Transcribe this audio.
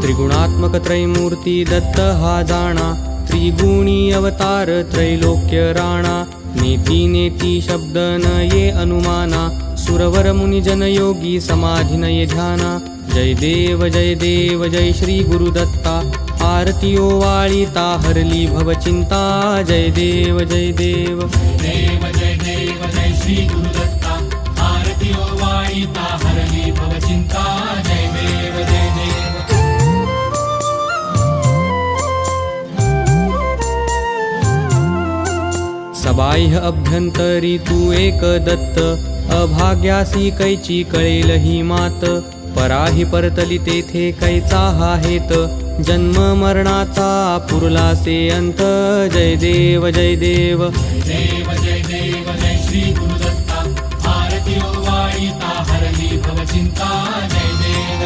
त्रिगुणात्मक त्रैमूर्ती दत्त हा जाणा, त्रिगुणी अवतार त्रैलोक्य राणा। नेती नेती शब्द न ये अनुमाना, सुरवर मुनिजन योगी समाधी न ये ध्याना। जय देव जय श्री गुरुदत्ता, आरती ओवाळीता हरली भवचिंता। जय देव जय देव जय श्री गुरुदत्ता, आरती ओवाळीता हरली भवचिंता। जय देव जय देव। सबाह्य अभ्यंतरी तू एक दत्त, अभाग्यासी कैची कळेल ही मात। पराही परतली तेथे कैचा हा हेत, जन्म मरणाचा पुरलासे अंत। जय देव जय देव जय श्री गुरुदत्ता, आरती ओवाळीता हरली भवचिंता। जय देव।